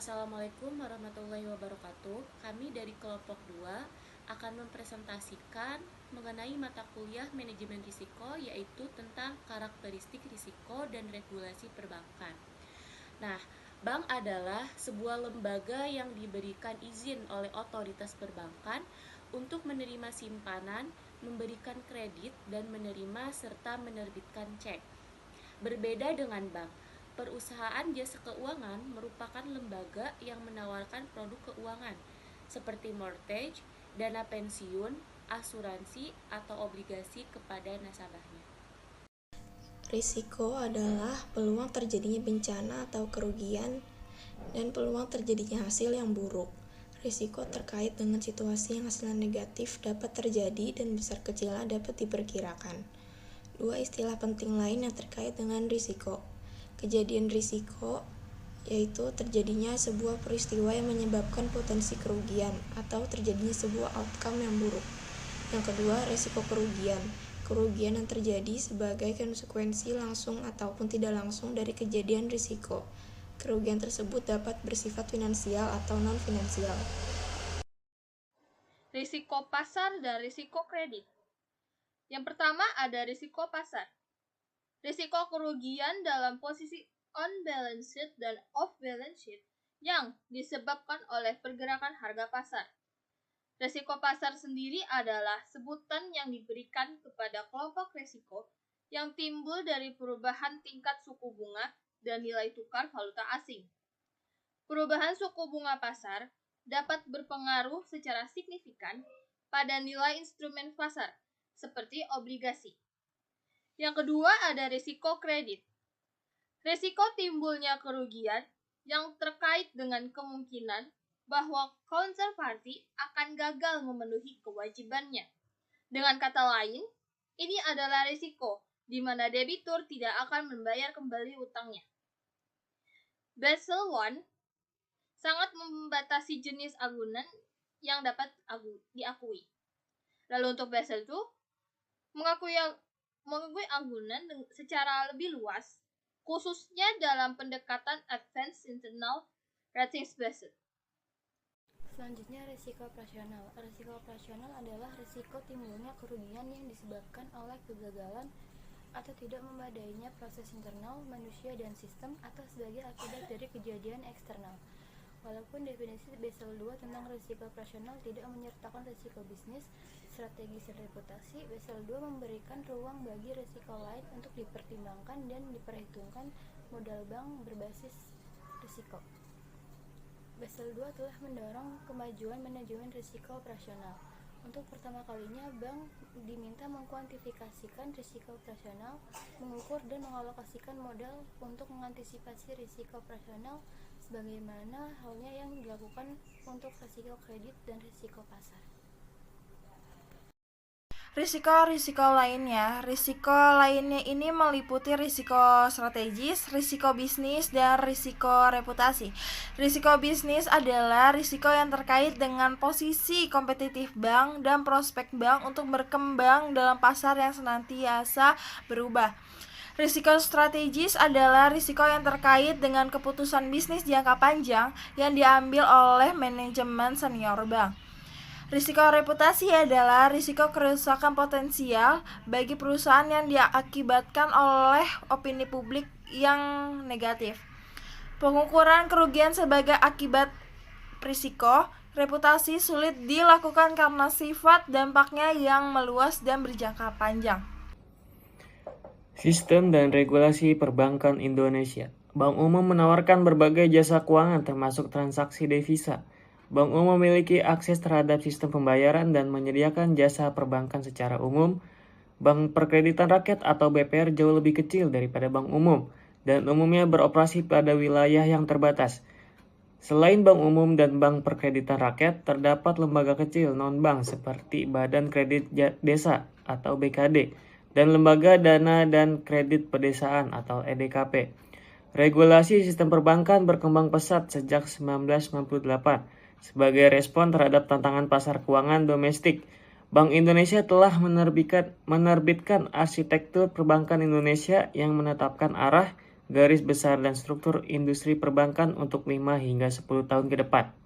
Assalamualaikum warahmatullahi wabarakatuh. Kami dari kelompok 2 akan mempresentasikan mengenai mata kuliah manajemen risiko, yaitu tentang karakteristik risiko dan regulasi perbankan. Nah, bank adalah sebuah lembaga yang diberikan izin oleh otoritas perbankan untuk menerima simpanan, memberikan kredit, dan menerima serta menerbitkan cek. Berbeda dengan bank, perusahaan jasa keuangan merupakan lembaga yang menawarkan produk keuangan seperti mortgage, dana pensiun, asuransi, atau obligasi kepada nasabahnya. Risiko adalah peluang terjadinya bencana atau kerugian dan peluang terjadinya hasil yang buruk. Risiko terkait dengan situasi yang hasilnya negatif dapat terjadi dan besar kecilnya dapat diperkirakan. Dua istilah penting lain yang terkait dengan risiko. Kejadian risiko yaitu terjadinya sebuah peristiwa yang menyebabkan potensi kerugian atau terjadinya sebuah outcome yang buruk. Yang kedua, risiko kerugian. Kerugian yang terjadi sebagai konsekuensi langsung ataupun tidak langsung dari kejadian risiko. Kerugian tersebut dapat bersifat finansial atau non-finansial. Risiko pasar dan risiko kredit. Yang pertama ada risiko pasar. Risiko kerugian dalam posisi on balance sheet dan off balance sheet yang disebabkan oleh pergerakan harga pasar. Risiko pasar sendiri adalah sebutan yang diberikan kepada kelompok risiko yang timbul dari perubahan tingkat suku bunga dan nilai tukar valuta asing. Perubahan suku bunga pasar dapat berpengaruh secara signifikan pada nilai instrumen pasar, seperti obligasi. Yang kedua ada risiko kredit. Risiko timbulnya kerugian yang terkait dengan kemungkinan bahwa counterparty akan gagal memenuhi kewajibannya. Dengan kata lain, ini adalah risiko di mana debitur tidak akan membayar kembali utangnya. Basel I sangat membatasi jenis agunan yang dapat diakui. Lalu untuk Basel II mengakui agunan secara lebih luas, khususnya dalam pendekatan Advanced Internal Ratings Basel. Selanjutnya, risiko operasional. Risiko operasional adalah risiko timbulnya kerugian yang disebabkan oleh kegagalan atau tidak memadainya proses internal, manusia, dan sistem atau sebagai akibat dari kejadian eksternal. Walaupun definisi Basel II tentang risiko operasional tidak menyertakan risiko bisnis, strategis, dan reputasi, Basel II memberikan ruang bagi risiko lain untuk dipertimbangkan dan diperhitungkan modal bank berbasis risiko. Basel II telah mendorong kemajuan manajemen risiko operasional. Untuk pertama kalinya, bank diminta mengkuantifikasikan risiko operasional, mengukur dan mengalokasikan modal untuk mengantisipasi risiko operasional sebagaimana halnya yang dilakukan untuk risiko kredit dan risiko pasar. Risiko lainnya ini meliputi risiko strategis, risiko bisnis, dan risiko reputasi. Risiko bisnis adalah risiko yang terkait dengan posisi kompetitif bank dan prospek bank untuk berkembang dalam pasar yang senantiasa berubah. Risiko strategis adalah risiko yang terkait dengan keputusan bisnis jangka panjang yang diambil oleh manajemen senior bank. Risiko reputasi adalah risiko kerusakan potensial bagi perusahaan yang diakibatkan oleh opini publik yang negatif. Pengukuran kerugian sebagai akibat risiko reputasi sulit dilakukan karena sifat dampaknya yang meluas dan berjangka panjang. Sistem dan regulasi perbankan Indonesia. Bank Umum menawarkan berbagai jasa keuangan termasuk transaksi devisa. Bank Umum memiliki akses terhadap sistem pembayaran dan menyediakan jasa perbankan secara umum. Bank Perkreditan Rakyat atau BPR jauh lebih kecil daripada Bank Umum dan umumnya beroperasi pada wilayah yang terbatas. Selain Bank Umum dan Bank Perkreditan Rakyat, terdapat lembaga kecil non-bank seperti Badan Kredit Desa atau BKD dan Lembaga Dana dan Kredit Pedesaan atau EDKP. Regulasi sistem perbankan berkembang pesat sejak 1998. Sebagai respon terhadap tantangan pasar keuangan domestik, Bank Indonesia telah menerbitkan arsitektur perbankan Indonesia yang menetapkan arah, garis besar dan struktur industri perbankan untuk 5 hingga 10 tahun ke depan.